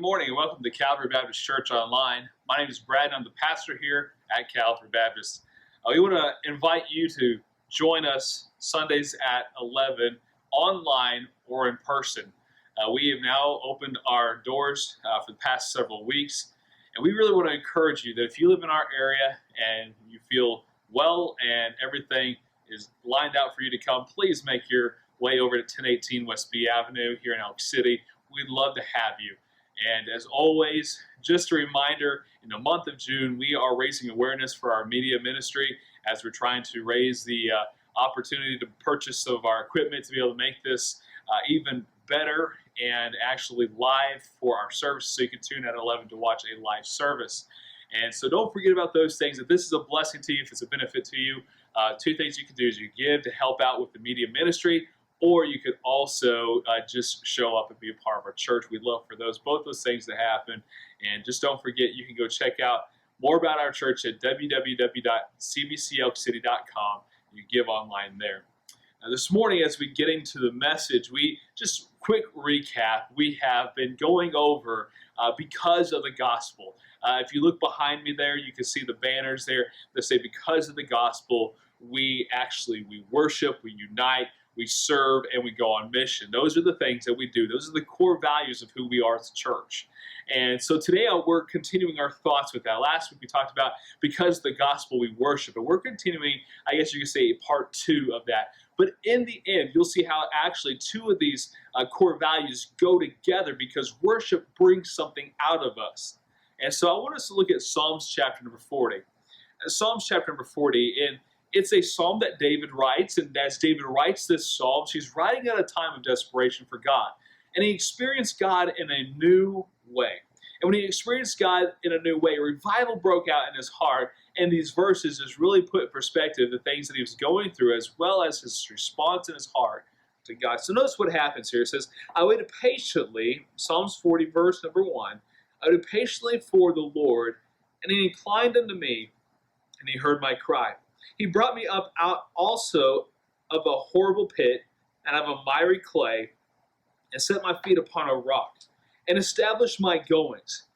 good morning and welcome to Calvary Baptist Church Online. My name is Brad and I'm the pastor here at Calvary Baptist. We want to invite you to join us Sundays at 11 online or in person. We have now opened our doors for the past several weeks, and we really want to encourage you that if you live in our area and you feel well and everything is lined out for you to come, please make your way over to 1018 West B Avenue here in Elk City. We'd love to have you. And as always, just a reminder, in the month of June, we are raising awareness for our media ministry as we're trying to raise the opportunity to purchase some of our equipment to be able to make this even better and actually live for our service, so you can tune at 11 to watch a live service. And so don't forget about those things. If this is a blessing to you, if it's a benefit to you, two things you can do is you give to help out with the media ministry, or you could also just show up and be a part of our church. We'd love for both those things to happen. And just don't forget, you can go check out more about our church at www.cbcelkcity.com. You give online there. Now, this morning, as we get into the message, quick recap, we have been going over because of the gospel. If you look behind me there, you can see the banners there that say, because of the gospel, we worship, we unite, we serve, and we go on mission. Those are the things that we do. Those are the core values of who we are as a church. And so today we're continuing our thoughts with that. Last week we talked about because of the gospel we worship, and we're continuing, I guess you could say, part 2 of that. But in the end, you'll see how actually two of these core values go together, because worship brings something out of us. And so I want us to look at Psalms chapter number 40. Psalms chapter number 40, and it's a psalm that David writes, and as David writes this psalm, he's writing at a time of desperation for God. And he experienced God in a new way. And when he experienced God in a new way, a revival broke out in his heart, and these verses just really put in perspective the things that he was going through, as well as his response in his heart to God. So notice what happens here. It says, I waited patiently, Psalms 40, verse number 1, I waited patiently for the Lord, and he inclined unto me, and he heard my cry. He brought me up out also of a horrible pit and of a miry clay, and set my feet upon a rock, and established my goings.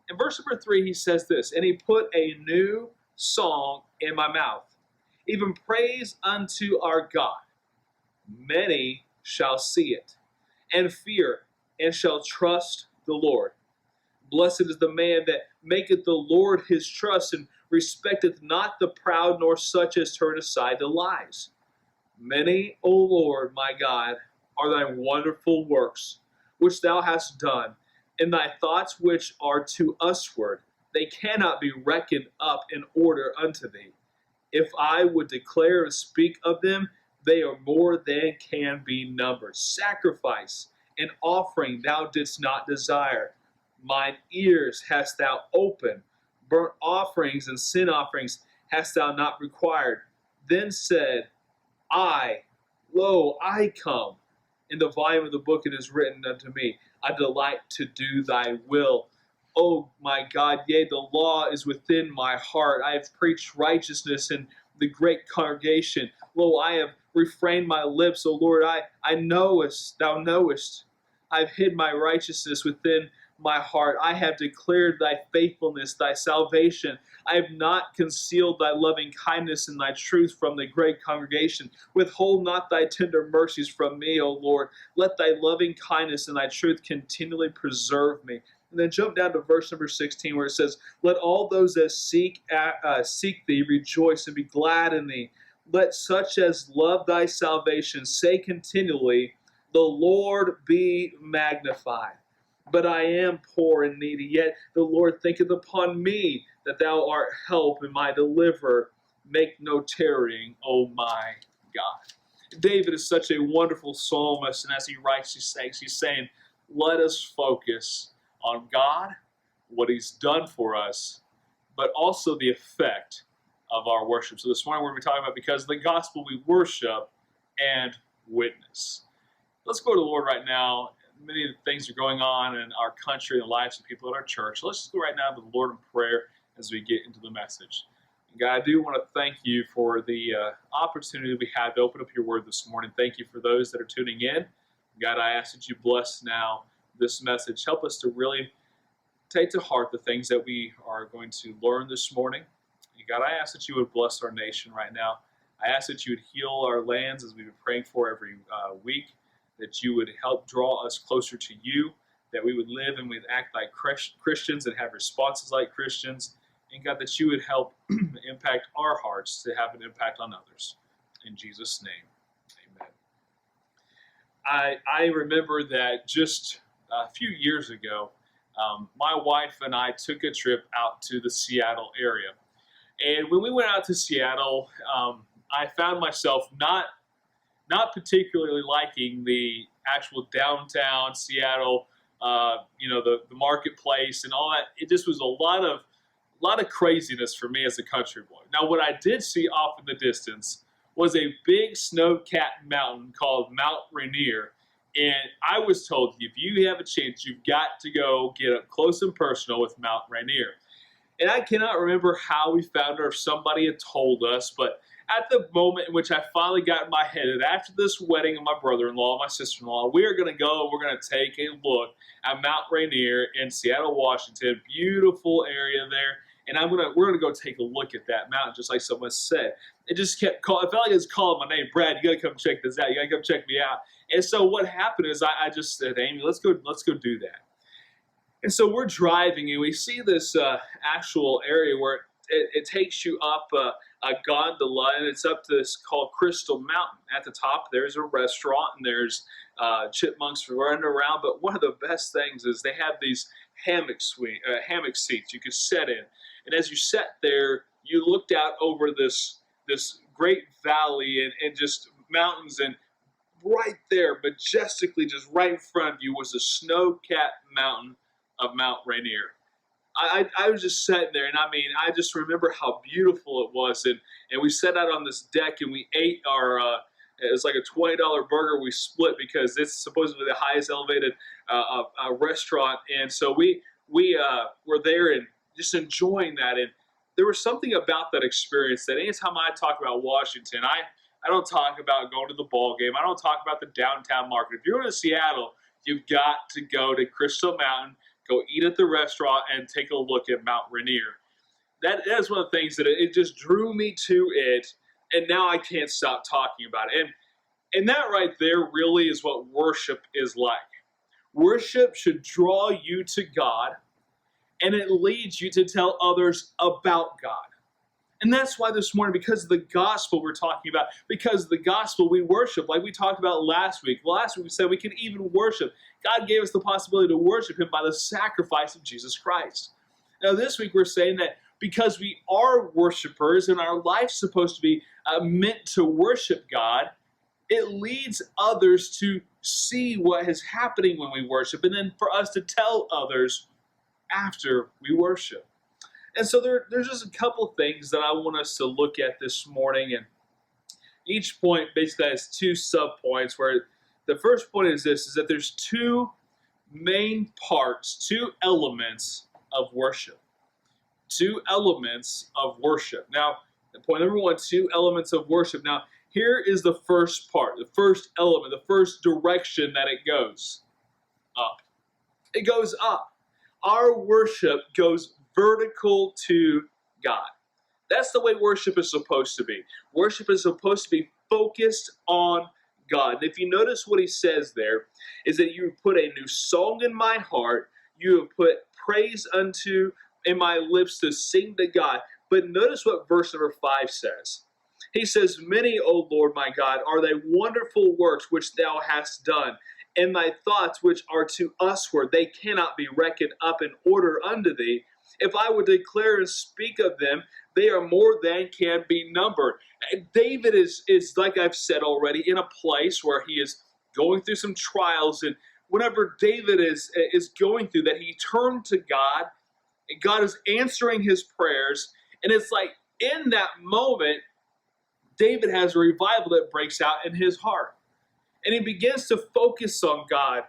In verse number 3, he says this, and he put a new song in my mouth, even praise unto our God. Many shall see it, and fear, and shall trust the Lord. Blessed is the man that maketh the Lord his trust, and respecteth not the proud, nor such as turn aside to lies. Many, O Lord, my God, are thy wonderful works, which thou hast done, and thy thoughts which are to usward, they cannot be reckoned up in order unto thee. If I would declare and speak of them, they are more than can be numbered. Sacrifice and offering thou didst not desire. Mine ears hast thou opened. Burnt offerings and sin offerings hast thou not required. Then said I, lo, I come. In the volume of the book it is written unto me, I delight to do thy will. O my God, yea, the law is within my heart. I have preached righteousness in the great congregation. Lo, I have refrained my lips. O Lord, I knowest, thou knowest. I have hid my righteousness within my heart. I have declared thy faithfulness, thy salvation. I have not concealed thy loving kindness and thy truth from the great congregation. Withhold not thy tender mercies from me, O Lord. Let thy loving kindness and thy truth continually preserve me. And then jump down to verse number 16, where it says, let all those that seek thee rejoice and be glad in thee. Let such as love thy salvation say continually, the Lord be magnified. But I am poor and needy, yet the Lord thinketh upon me, that thou art help and my deliverer. Make no tarrying, O my God. David is such a wonderful psalmist, and as he writes these things, he's saying, let us focus on God, what he's done for us, but also the effect of our worship. So this morning we're going to be talking about because of the gospel we worship and witness. Let's go to the Lord right now. Many of the things are going on in our country and the lives of people at our church. So let's just go right now to the Lord in prayer as we get into the message. And God, I do want to thank you for the opportunity we have to open up your word this morning. Thank you for those that are tuning in. God, I ask that you bless now this message. Help us to really take to heart the things that we are going to learn this morning. God, I ask that you would bless our nation right now. I ask that you would heal our lands as we've been praying for every week, that you would help draw us closer to you, that we would live and we'd act like Christians and have responses like Christians. And God, that you would help impact our hearts to have an impact on others. In Jesus' name, amen. I remember that just a few years ago, my wife and I took a trip out to the Seattle area. And when we went out to Seattle, I found myself not particularly liking the actual downtown Seattle, the marketplace and all that. It just was a lot of craziness for me as a country boy. Now, what I did see off in the distance was a big snow-capped mountain called Mount Rainier. And I was told, if you have a chance, you've got to go get up close and personal with Mount Rainier. And I cannot remember how we found her, if somebody had told us, but at the moment in which I finally got in my head that after this wedding of my brother-in-law and my sister-in-law, we are going to go and we're going to take a look at Mount Rainier in Seattle, Washington. Beautiful area there. And we're going to go take a look at that mountain, just like someone said. It just kept calling. I felt like it was calling my name, Brad. You got to come check this out. You got to come check me out. And so what happened is I just said, Amy, let's go do that. And so we're driving, and we see this actual area where it takes you up a gondola, and it's up to this called Crystal Mountain. At the top, there's a restaurant, and there's chipmunks running around. But one of the best things is they have these hammock seats you could sit in. And as you sat there, you looked out over this great valley and just mountains, and right there, majestically, just right in front of you, was the snow-capped mountain of Mount Rainier. I was just sitting there, and I just remember how beautiful it was. And we sat out on this deck, and we ate our, it was like a $20 burger we split because it's supposedly the highest elevated restaurant. And so we were there and just enjoying that. And there was something about that experience that anytime I talk about Washington, I don't talk about going to the ball game. I don't talk about the downtown market. If you're going to Seattle, you've got to go to Crystal Mountain, go eat at the restaurant, and take a look at Mount Rainier. That is one of the things that it just drew me to it, and now I can't stop talking about it. And that right there really is what worship is like. Worship should draw you to God, and it leads you to tell others about God. And that's why this morning, because of the gospel we're talking about, because of the gospel we worship, like we talked about last week. Last week we said we can even worship. God gave us the possibility to worship him by the sacrifice of Jesus Christ. Now this week we're saying that because we are worshipers and our life's supposed to be meant to worship God, it leads others to see what is happening when we worship, and then for us to tell others after we worship. And so there's just a couple things that I want us to look at this morning, and each point basically has two sub-points, where the first point is this, is that there's two main parts, two elements of worship. Two elements of worship. Now, point number one, two elements of worship. Now, here is the first part, the first element, the first direction that it goes. Up. It goes up. Our worship goes vertical to God. That's the way worship is supposed to be. Worship is supposed to be focused on God. And if you notice what he says there, is that you have put a new song in my heart, you have put praise unto in my lips to sing to God. But notice what verse number 5 says. He says, many, O Lord my God, are thy wonderful works which thou hast done, and thy thoughts which are to usward, they cannot be reckoned up in order unto thee. If I would declare and speak of them, they are more than can be numbered. David is like I've said already, in a place where he is going through some trials, and whenever David is going through that, he turned to God, and God is answering his prayers, and it's like in that moment, David has a revival that breaks out in his heart. And he begins to focus on God,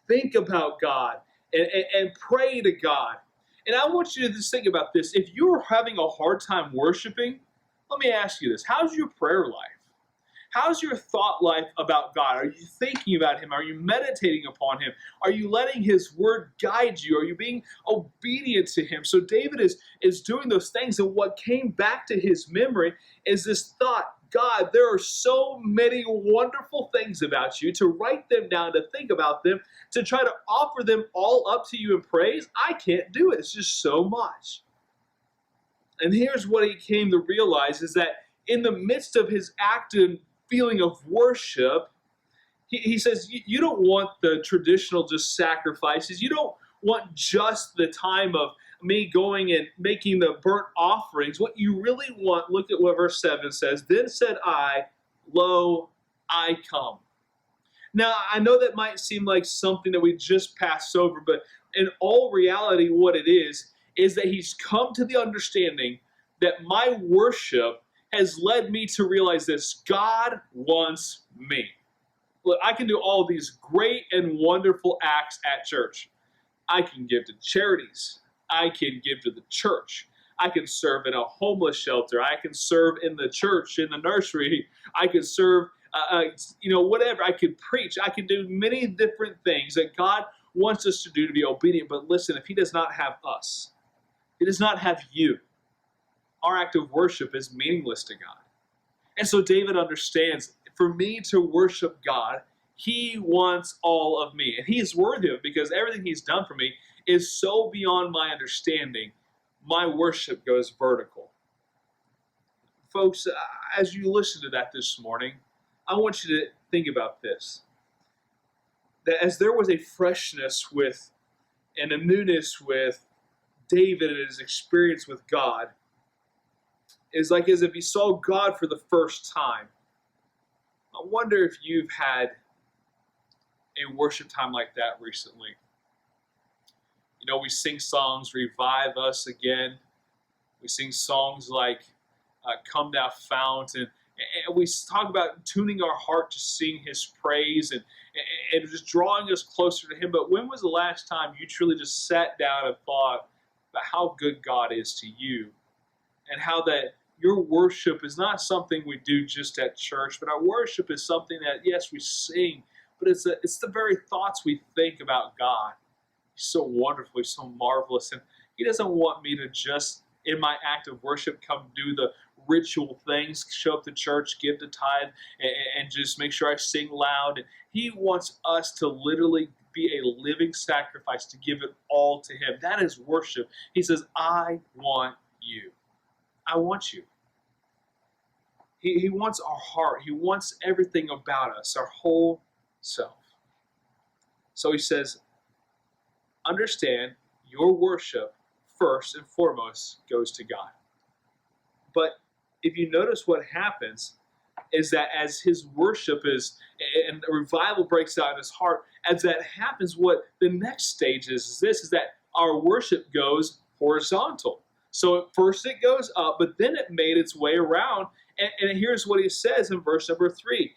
think about God, and pray to God. And I want you to just think about this. If you're having a hard time worshiping, let me ask you this. How's your prayer life? How's your thought life about God? Are you thinking about Him? Are you meditating upon Him? Are you letting His Word guide you? Are you being obedient to Him? So David is doing those things, and what came back to his memory is this thought: God, there are so many wonderful things about you. To write them down, to think about them, to try to offer them all up to you in praise, I can't do it. It's just so much. And here's what he came to realize is that in the midst of his active feeling of worship, he says, you don't want the traditional just sacrifices. You don't want just the time of me going and making the burnt offerings. What you really want, look at what verse 7 says. Then said I, lo, I come. Now, I know that might seem like something that we just passed over, but in all reality, what it is that he's come to the understanding that my worship has led me to realize this: God wants me. Look, I can do all these great and wonderful acts at church. I can give to charities. I can give to the church. I can serve in a homeless shelter. I can serve in the church, in the nursery. I can serve, whatever. I can preach. I can do many different things that God wants us to do to be obedient. But listen, if He does not have us, He does not have you, our act of worship is meaningless to God. And so David understands, for me to worship God, He wants all of me. And He is worthy of it, because everything He's done for me is so beyond my understanding. My worship goes vertical. Folks, as you listen to that this morning, I want you to think about this. That as there was a freshness with and a newness with David and his experience with God, is like as if he saw God for the first time. I wonder if you've had a worship time like that recently. You know, we sing songs, Revive Us Again. We sing songs like Come Thou Fount, and we talk about tuning our heart to sing His praise and just drawing us closer to Him. But when was the last time you truly just sat down and thought about how good God is to you, and how that your worship is not something we do just at church, but our worship is something that, yes, we sing, but it's the very thoughts we think about God. He's so wonderful, He's so marvelous, and He doesn't want me to just, in my act of worship, come do the ritual things, show up to church, give the tithe, and just make sure I sing loud. He wants us to literally be a living sacrifice, to give it all to Him. That is worship. He says, I want you. I want you. He wants our heart. He wants everything about us, our whole self. So He says, understand your worship first and foremost goes to God. But if you notice what happens is that as his worship is, and the revival breaks out in his heart, as that happens, what the next stage is this, is that our worship goes horizontal. So at first it goes up, but then it made its way around. And here's what he says in verse number 3. He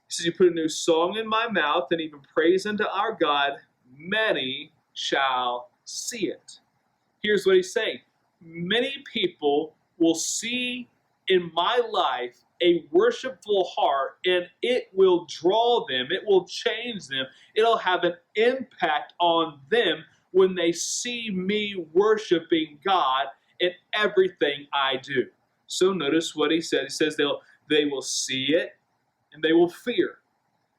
says, you put a new song in my mouth, and even praise unto our God, many shall see it. Here's what he's saying. Many people will see in my life a worshipful heart, and it will draw them, it will change them, it'll have an impact on them when they see me worshiping God in everything I do. So notice what he said. He says they will see it and they will fear.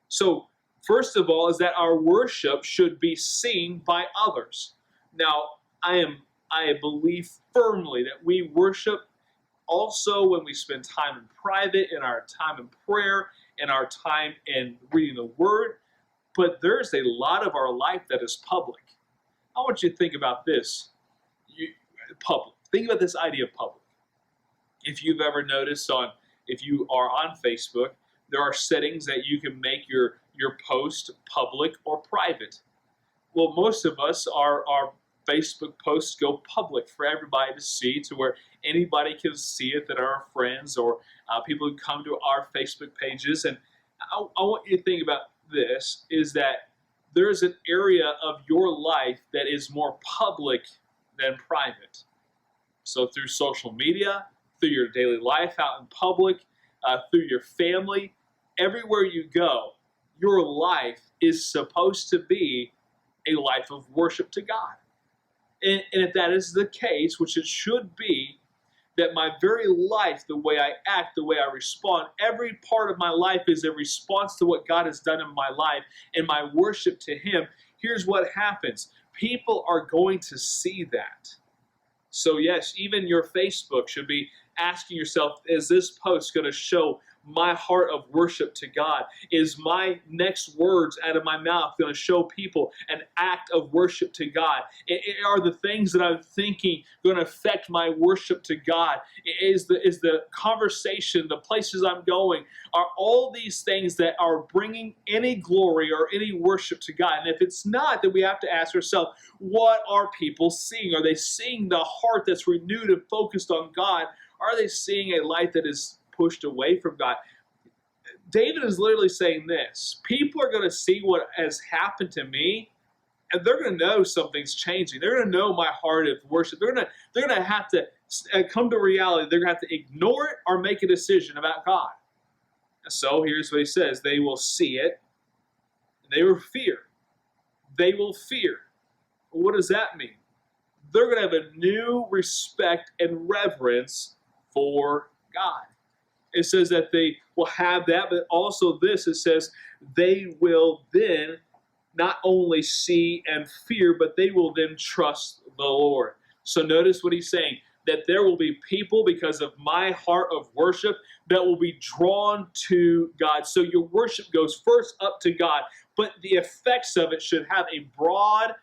So first of all is that our worship should be seen by others. Now, I believe firmly that we worship also when we spend time in private, in our time in prayer, in our time in reading the Word. But there's a lot of our life that is public. I want you to think about this. Public. Think about this idea of public. If you've ever noticed if you are on Facebook, there are settings that you can make your post public or private. Well, most of us, our Facebook posts go public for everybody to see, to where anybody can see it that are our friends or people who come to our Facebook pages. And I want you to think about this, is that there's an area of your life that is more public than private. So through social media, through your daily life out in public, through your family, everywhere you go, your life is supposed to be a life of worship to God. And if that is the case, which it should be, that my very life, the way I act, the way I respond, every part of my life is a response to what God has done in my life and my worship to Him, here's what happens. People are going to see that. So yes, even your Facebook should be asking yourself, is this post going to show my heart of worship to God? Is my next words out of my mouth going to show people an act of worship to God? Are the things that I'm thinking going to affect my worship to God? Is the conversation, the places I'm going, are all these things that are bringing any glory or any worship to God? And if it's not, then we have to ask ourselves, what are people seeing? Are they seeing the heart that's renewed and focused on God? Are they seeing a life that is pushed away from God? David is literally saying this. People are going to see what has happened to me, and they're going to know something's changing. They're going to know my heart of worship. They're going to have to come to reality. They're going to have to ignore it or make a decision about God. And so here's what he says. They will see it, and they will fear. They will fear. Well, what does that mean? They're going to have a new respect and reverence for God. It says that they will have that, but also this, it says they will then not only see and fear, but they will then trust the Lord. So notice what he's saying, that there will be people, because of my heart of worship, that will be drawn to God. So your worship goes first up to God, but the effects of it should have a broad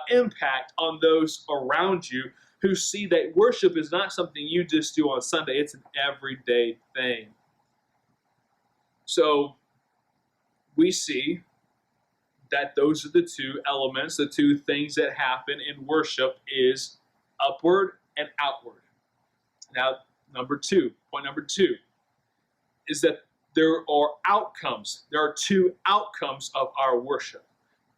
impact on those around you, who see that worship is not something you just do on Sunday. It's an everyday thing. So we see that those are the two elements, the two things that happen in worship is upward and outward. Now, point number two, is that there are outcomes. There are two outcomes of our worship.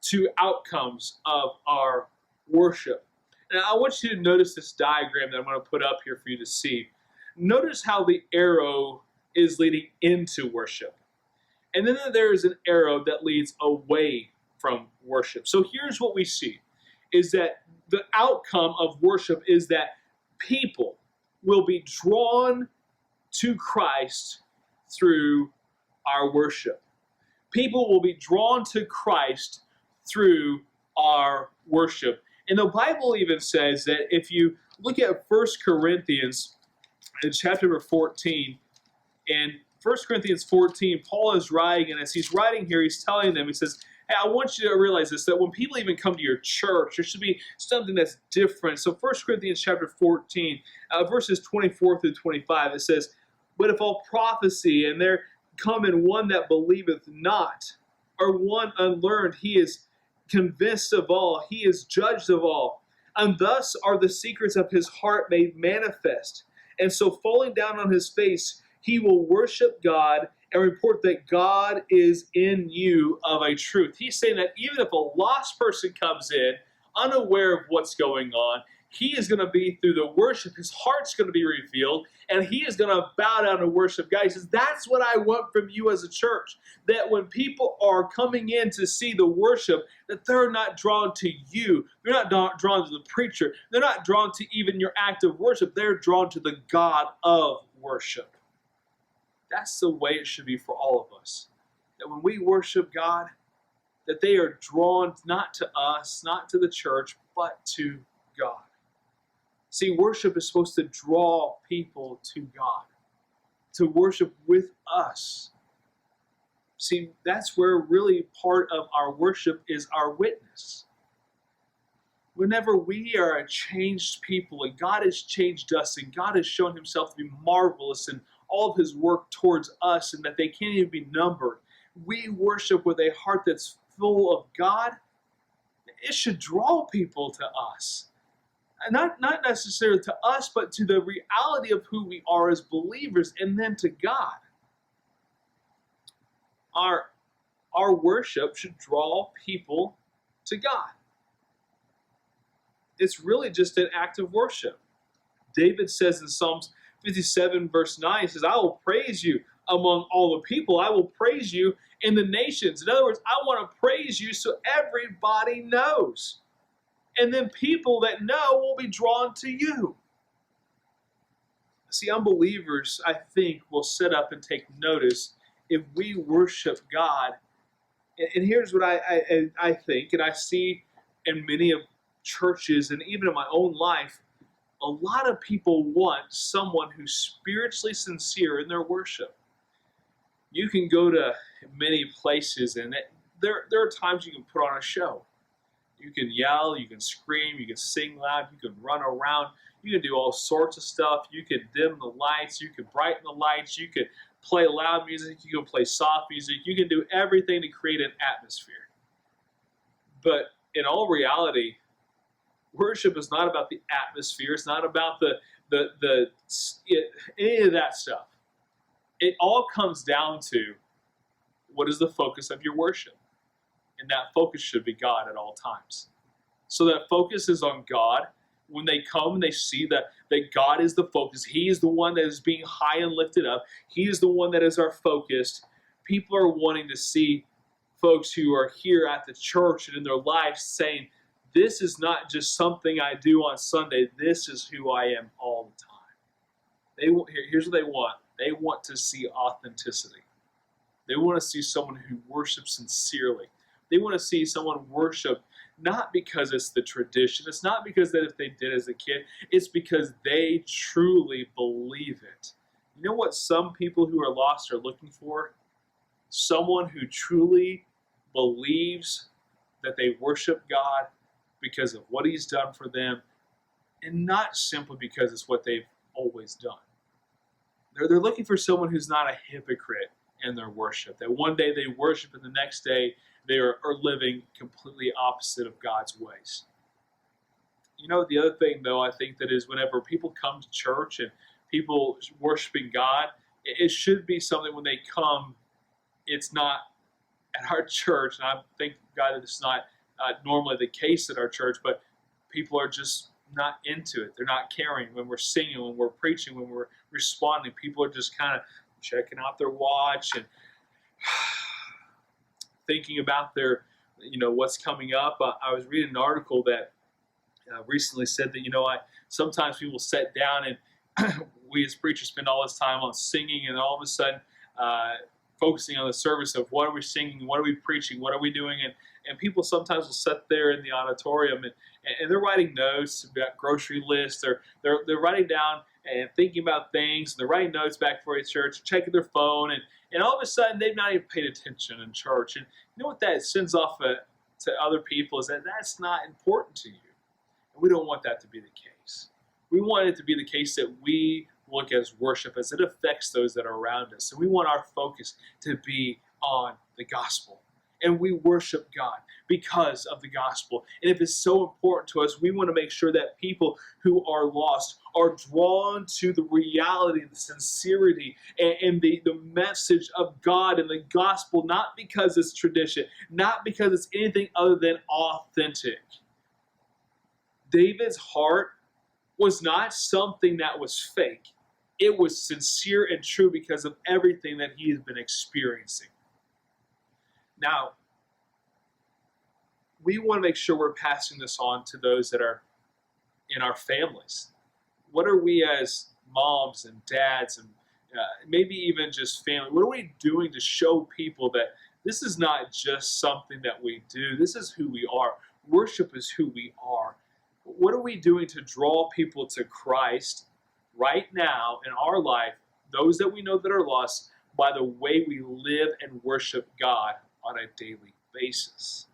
Two outcomes of our worship. And I want you to notice this diagram that I'm going to put up here for you to see. Notice how the arrow is leading into worship. And then there is an arrow that leads away from worship. So here's what we see, is that the outcome of worship is that people will be drawn to Christ through our worship. People will be drawn to Christ through our worship. And the Bible even says that if you look at 1 Corinthians in chapter number 14, in 1 Corinthians 14, Paul is writing, and as he's writing here, he's telling them, he says, hey, I want you to realize this, that when people even come to your church, there should be something that's different. So 1 Corinthians chapter 14, verses 24 through 25, it says, but if all prophecy, and there come in one that believeth not, or one unlearned, he is convinced of all, he is judged of all. And thus are the secrets of his heart made manifest. And so falling down on his face, he will worship God and report that God is in you of a truth. He's saying that even if a lost person comes in, unaware of what's going on, he is going to be, through the worship, his heart's going to be revealed, and he is going to bow down and worship God. He says, that's what I want from you as a church, that when people are coming in to see the worship, that they're not drawn to you. They're not drawn to the preacher. They're not drawn to even your act of worship. They're drawn to the God of worship. That's the way it should be for all of us. That when we worship God, that they are drawn not to us, not to the church, but to God. See, worship is supposed to draw people to God, to worship with us. See, that's where really part of our worship is our witness. Whenever we are a changed people, and God has changed us, and God has shown himself to be marvelous in all of his work towards us, and that they can't even be numbered, we worship with a heart that's full of God, it should draw people to us. Not necessarily to us, but to the reality of who we are as believers, and then to God. Our worship should draw people to God. It's really just an act of worship. David says in Psalms 57 verse 9 says, I will praise you among all the people. I will praise you in the nations. In other words, I want to praise you so everybody knows. And then people that know will be drawn to you. See, unbelievers, I think, will sit up and take notice if we worship God. And here's what I think, and I see in many of churches and even in my own life, a lot of people want someone who's spiritually sincere in their worship. You can go to many places, and there are times you can put on a show. You can yell, you can scream, you can sing loud, you can run around, you can do all sorts of stuff. You can dim the lights, you can brighten the lights, you can play loud music, you can play soft music, you can do everything to create an atmosphere. But in all reality, worship is not about the atmosphere. It's not about any of that stuff. It all comes down to what is the focus of your worship. And that focus should be God at all times. So that focus is on God. When they come and they see that God is the focus, He is the one that is being high and lifted up, He is the one that is our focus, people are wanting to see folks who are here at the church and in their lives saying, this is not just something I do on Sunday, this is who I am all the time. Here's what they want. They want to see authenticity. They want to see someone who worships sincerely. They want to see someone worship not because it's the tradition. It's not because that if they did as a kid. It's because they truly believe it. You know what some people who are lost are looking for? Someone who truly believes that they worship God because of what He's done for them, and not simply because it's what they've always done. They're looking for someone who's not a hypocrite in their worship. That one day they worship and the next day they are living completely opposite of God's ways. You know, the other thing, though, I think that is whenever people come to church and people worshiping God, it should be something when they come, it's not at our church, and I thank God that it's not normally the case at our church, but people are just not into it. They're not caring when we're singing, when we're preaching, when we're responding. People are just kind of checking out their watch and thinking about their, what's coming up. I was reading an article that recently said that, sometimes people sit down and we as preachers spend all this time on singing, and all of a sudden focusing on the service of what are we singing, what are we preaching, what are we doing, and people sometimes will sit there in the auditorium and they're writing notes about grocery lists, they're writing down and thinking about things, and they're writing notes back for a church, checking their phone, and all of a sudden they've not even paid attention in church. And you know what that sends off to other people is that that's not important to you. And we don't want that to be the case. We want it to be the case that we look at worship as it affects those that are around us. And we want our focus to be on the gospel. And we worship God because of the gospel. And if it's so important to us, we want to make sure that people who are lost are drawn to the reality, the sincerity, and the message of God and the gospel, not because it's tradition, not because it's anything other than authentic. David's heart was not something that was fake. It was sincere and true because of everything that he has been experiencing. Now, we want to make sure we're passing this on to those that are in our families. What are we as moms and dads and maybe even just family, what are we doing to show people that this is not just something that we do, this is who we are. Worship is who we are. What are we doing to draw people to Christ right now in our life, those that we know that are lost, by the way we live and worship God on a daily basis?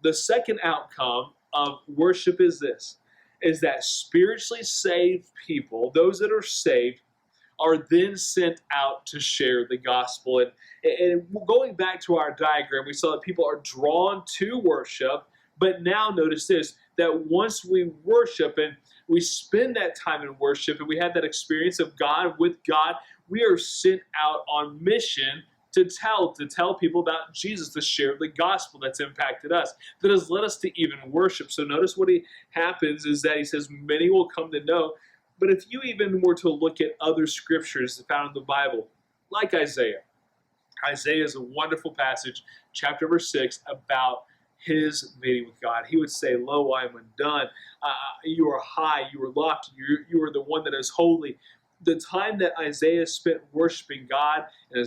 The second outcome of worship is this, is that spiritually saved people, those that are saved, are then sent out to share the gospel. And going back to our diagram, we saw that people are drawn to worship, but now notice this, that once we worship and we spend that time in worship and we have that experience of God with God, we are sent out on mission to tell people about Jesus, to share the gospel that's impacted us, that has led us to even worship. So notice what happens is that he says, many will come to know But if you even were to look at other scriptures found in the Bible, like Isaiah, Isaiah is a wonderful passage, chapter verse 6, about his meeting with God. He would say, "Lo, I am undone. You are high, you are lofty, you are the one that is holy." The time that Isaiah spent worshiping God in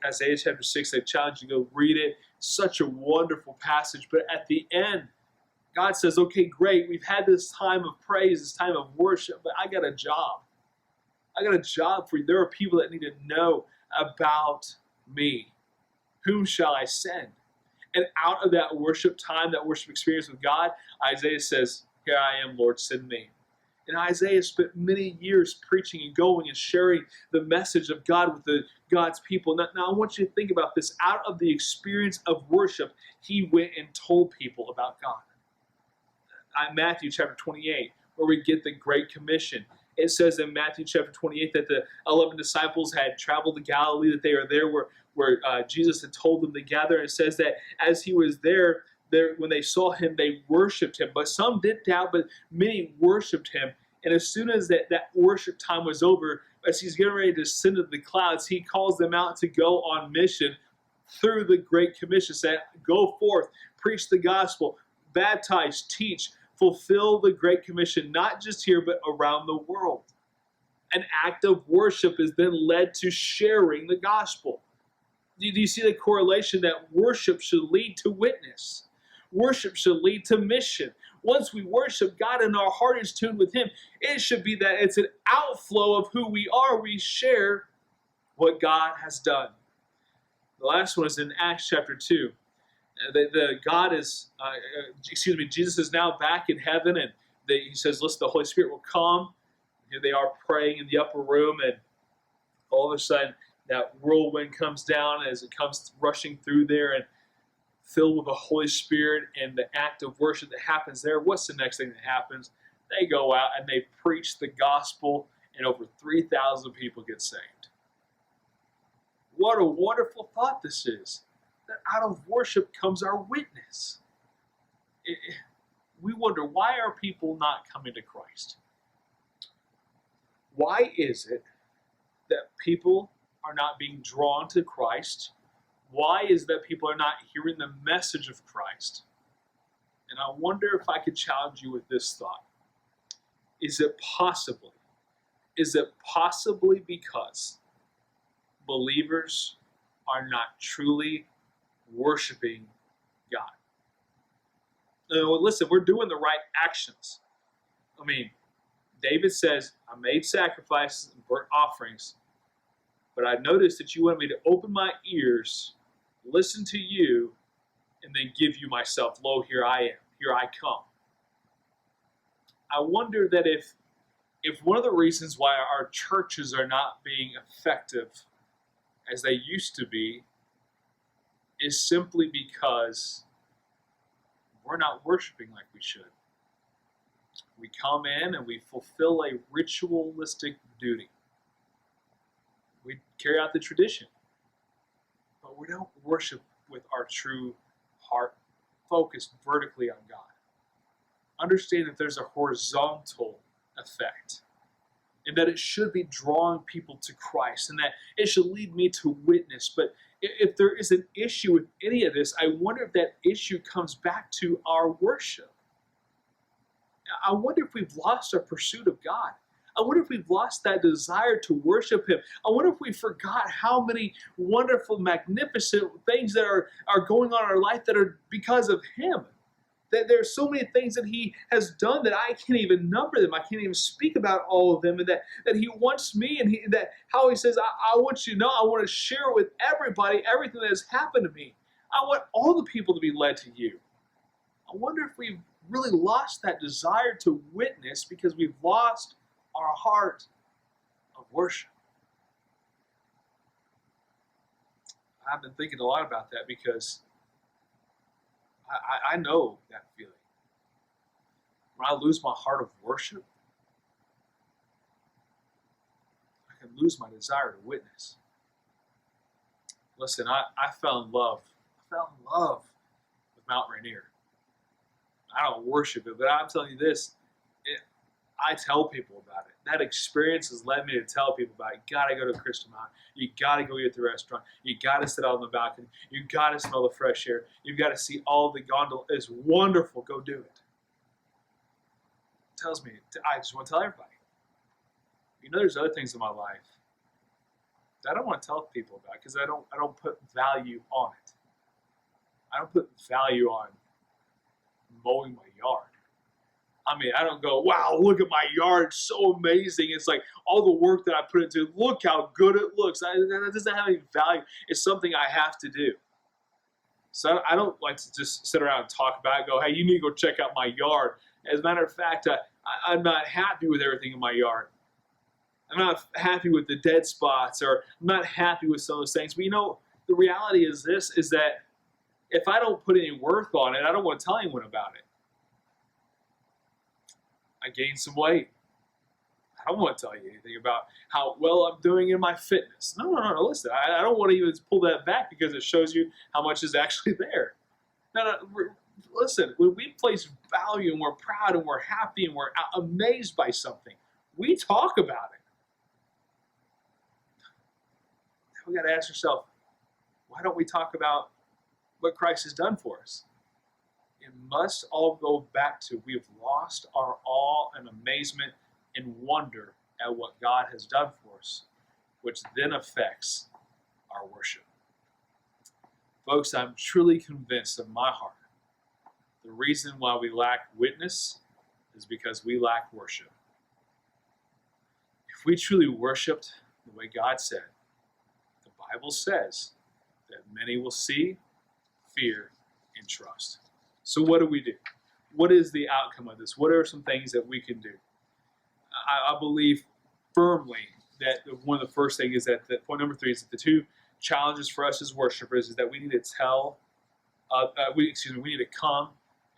Isaiah chapter 6, I challenge you to go read it. Such a wonderful passage. But at the end, God says, "Okay, great. We've had this time of praise, this time of worship, but I got a job. I got a job for you. There are people that need to know about me. Whom shall I send?" And out of that worship time, that worship experience with God, Isaiah says, "Here I am, Lord, send me." And Isaiah spent many years preaching and going and sharing the message of God with God's people. Now, I want you to think about this. Out of the experience of worship, he went and told people about God. Matthew chapter 28, where we get the Great Commission. It says in Matthew chapter 28 that the 11 disciples had traveled to Galilee, that they are there where Jesus had told them to gather. And it says that as he was there, when they saw him, they worshipped him. But some did doubt, but many worshipped him. And as soon as that worship time was over, as he's getting ready to ascend to the clouds, he calls them out to go on mission through the Great Commission, saying, "Go forth, preach the gospel, baptize, teach, fulfill the Great Commission, not just here, but around the world." An act of worship is then led to sharing the gospel. Do you see the correlation that worship should lead to witness? Worship should lead to mission. Once we worship God and our heart is tuned with him, it should be that it's an outflow of who we are. We share what God has done. The last one is in Acts chapter 2. Jesus is now back in heaven, and he says, "Listen, the Holy Spirit will come." Here they are praying in the upper room, and all of a sudden, that whirlwind comes down as it comes rushing through there, and filled with the Holy Spirit and the act of worship that happens there. What's the next thing that happens? They go out and they preach the gospel, and over 3,000 people get saved. What a wonderful thought this is. That out of worship comes our witness. We wonder, why are people not coming to Christ? Why is it that people are not being drawn to Christ? Why is that people are not hearing the message of Christ? And I wonder if I could challenge you with this thought. Is it possibly because believers are not truly worshiping God? Listen, we're doing the right actions. I mean, David says, "I made sacrifices and burnt offerings, but I noticed that you wanted me to open my ears, listen to you, and then give you myself. Lo, here I am. Here I come." I wonder that if one of the reasons why our churches are not being effective as they used to be is simply because we're not worshiping like we should. We come in and we fulfill a ritualistic duty. We carry out the tradition, but we don't worship with our true heart focused vertically on God. Understand that there's a horizontal effect, and that it should be drawing people to Christ, and that it should lead me to witness. But if there is an issue with any of this, I wonder if that issue comes back to our worship. I wonder if we've lost our pursuit of God. I wonder if we've lost that desire to worship him. I wonder if we forgot how many wonderful, magnificent things that are going on in our life that are because of him. That there are so many things that he has done that I can't even number them. I can't even speak about all of them. And that he wants me, and how he says, I want you to know, I want to share with everybody everything that has happened to me. I want all the people to be led to you. I wonder if we've really lost that desire to witness because we've lost our heart of worship. I've been thinking a lot about that because I know that feeling. When I lose my heart of worship, I can lose my desire to witness. Listen, I fell in love. I fell in love with Mount Rainier. I don't worship it, but I'm telling you this, I tell people about it. that experience has led me to tell people about it. You got to go to Crystal Mountain. You got to go eat at the restaurant. You got to sit out on the balcony. You got to smell the fresh air. You've got to see all the gondola. It's wonderful. Go do it. It tells me, I just want to tell everybody. You know, there's other things in my life that I don't want to tell people about because I don't put value on it. I don't put value on mowing my yard. I mean, I don't go, wow, look at my yard, it's so amazing. It's like all the work that I put into it, look how good it looks. That doesn't have any value. It's something I have to do. So I don't like to just sit around and talk about it, go, hey, you need to go check out my yard. As a matter of fact, I'm not happy with everything in my yard. I'm not happy with the dead spots, or I'm not happy with some of those things. But you know, the reality is this, is that if I don't put any worth on it, I don't want to tell anyone about it. I gained some weight. I don't want to tell you anything about how well I'm doing in my fitness. No. Listen, I don't want to even pull that back because it shows you how much is actually there. No. Listen, when we place value and we're proud and we're happy and we're amazed by something, we talk about it. We got to ask ourselves, why don't we talk about what Christ has done for us? It must all go back to we have lost our awe and amazement and wonder at what God has done for us, which then affects our worship. Folks, I'm truly convinced in my heart the reason why we lack witness is because we lack worship. If we truly worshiped the way God said, the Bible says that many will see, fear, and trust. So what do we do? What is the outcome of this? What are some things that we can do? I believe firmly that one of the first things is that point number 3 is that the two challenges for us as worshipers is that we need to we need to come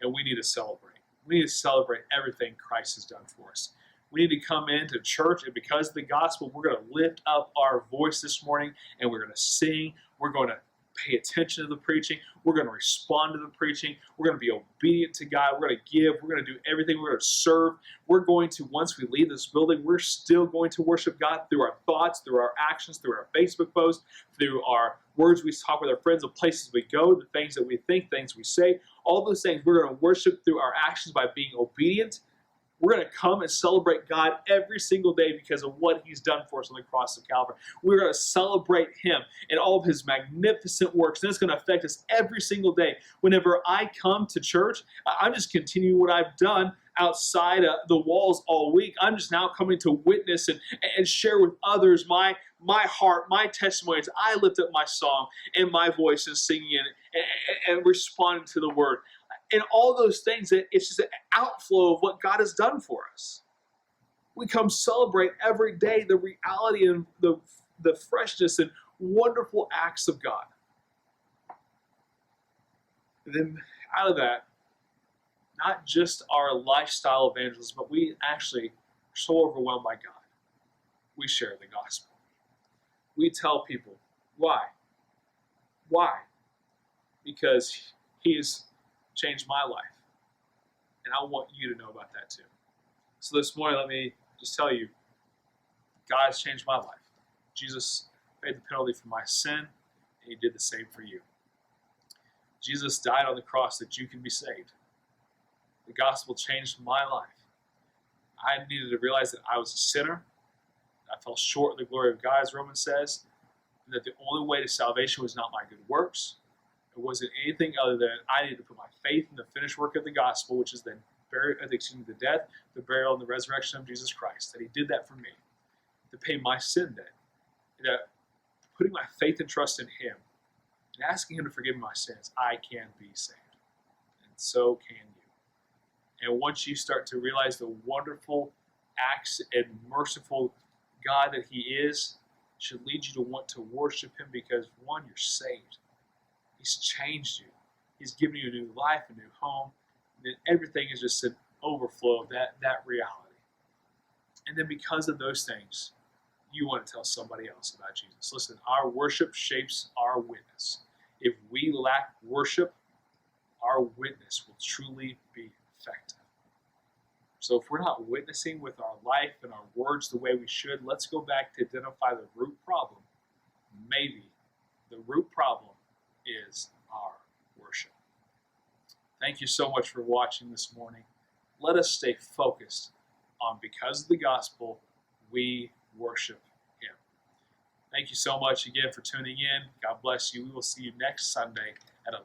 and we need to celebrate. We need to celebrate everything Christ has done for us. We need to come into church, and because of the gospel, we're going to lift up our voice this morning, and we're going to sing. We're going to pay attention to the preaching. We're going to respond to the preaching. We're going to be obedient to God. We're going to give. We're going to do everything. We're going to serve. We're going to, once we leave this building, we're still going to worship God through our thoughts, through our actions, through our Facebook posts, through our words we talk with our friends, the places we go, the things that we think, things we say. All those things, we're going to worship through our actions by being obedient. We're going to come and celebrate God every single day because of what He's done for us on the cross of Calvary. We're going to celebrate Him and all of His magnificent works. And it's going to affect us every single day. Whenever I come to church, I'm just continuing what I've done outside the walls all week. I'm just now coming to witness and share with others my heart, my testimonies. I lift up my song and my voice and singing and responding to the Word. And all those things, it's just an outflow of what God has done for us. We come celebrate every day the reality and the freshness and wonderful acts of God. And then out of that, not just our lifestyle evangelism, but we actually are so overwhelmed by God. We share the gospel. We tell people, why? Why? Because He has changed my life. And I want you to know about that too. So this morning, let me just tell you, God has changed my life. Jesus paid the penalty for my sin, and He did the same for you. Jesus died on the cross that you can be saved. The gospel changed my life. I needed to realize that I was a sinner. I fell short of the glory of God, as Romans says, and that the only way to salvation was not my good works. It wasn't anything other than I needed to put my faith in the finished work of the gospel, which is the death, the burial, and the resurrection of Jesus Christ. That He did that for me, to pay my sin debt. That putting my faith and trust in Him and asking Him to forgive me my sins, I can be saved. And so can you. And once you start to realize the wonderful acts and merciful God that He is, it should lead you to want to worship Him because, one, you're saved. He's changed you. He's given you a new life, a new home. And everything is just an overflow of that reality. And then because of those things, you want to tell somebody else about Jesus. Listen, our worship shapes our witness. If we lack worship, our witness will truly be effective. So if we're not witnessing with our life and our words the way we should, let's go back to identify the root problem. Maybe the root problem is our worship. Thank you so much for watching this morning. Let us stay focused on, because of the gospel, we worship Him. Thank you so much again for tuning in. God bless you. We will see you next Sunday at 11.